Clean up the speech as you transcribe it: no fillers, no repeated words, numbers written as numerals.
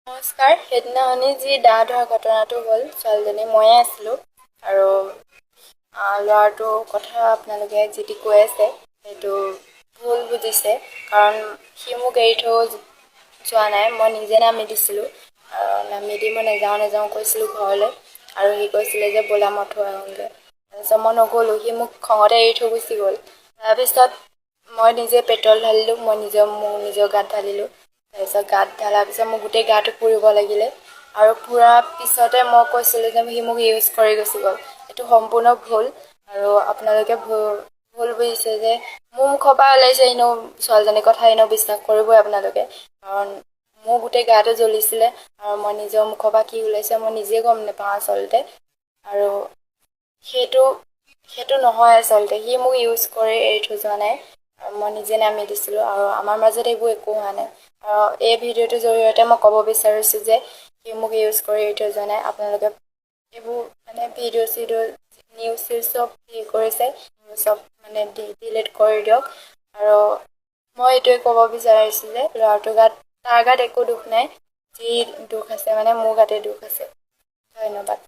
নমস্কাৰ। সেইদিনাখনি যি দা ধৰা ঘটনাটো হ'ল, ছোৱালীজনী ময়ে আছিলোঁ আৰু ল'ৰাটোৰ কথা আপোনালোকে যিটি কৈ আছে সেইটো ভুল বুজিছে, কাৰণ সি মোক এৰি থৈ যোৱা নাই, মই নিজে নামি দিছিলোঁ। নামি দি মই নাযাওঁ কৈছিলোঁ ঘৰলৈ, আৰু সি কৈছিলে যে ব'লা মই থৈ আহোঁগৈ। তাৰপিছত মই নগ'লোঁ, সি মোক খঙতে এৰি থৈ গুচি গ'ল। তাৰপিছত মই নিজে পেট্ৰল ঢালিলোঁ, মোৰ নিজৰ গাত ঢালিলোঁ। তাৰপিছত গাত ঢালাৰ পিছত মোৰ গোটেই গাটো পুৰিব লাগিলে, আৰু পুৰাৰ পিছতে মই কৈছিলোঁ যে সি মোক ইউজ কৰি গুচি গ'ল। এইটো সম্পূৰ্ণ ভুল, আৰু আপোনালোকে ভুল বুজিছে যে মোৰ মুখৰ পৰা ওলাইছে, এনেও ছোৱালীজনীৰ কথা এনেও বিশ্বাস কৰিবই আপোনালোকে, কাৰণ মোৰ গোটেই গাটো জ্বলিছিলে, আৰু মই নিজৰ মুখৰ পৰা কি ওলাইছে মই নিজে গম নাপাওঁ আচলতে। আৰু সেইটো নহয় আচলতে, সি মোক ইউজ কৰি এৰি থৈ যোৱা নাই, আৰু মই নিজে নামি দিছিলোঁ, আৰু আমাৰ মাজত এইবোৰ একো হোৱা নাই। আৰু এই ভিডিঅ'টোৰ জৰিয়তে মই ক'ব বিচাৰিছোঁ যে সি মোক ইউজ কৰি এৰি থৈ যোৱা নাই। আপোনালোকে এইবোৰ ভিডিঅ' নিউজ চব কৰিছে, চব ডিলিট কৰি দিয়ক। আৰু মই এইটোৱে ক'ব বিচাৰিছোঁ যে তাৰ গাত একো দুখ নাই, যি দুখ আছে মোৰ গাতে দুখ আছে। ধন্যবাদ।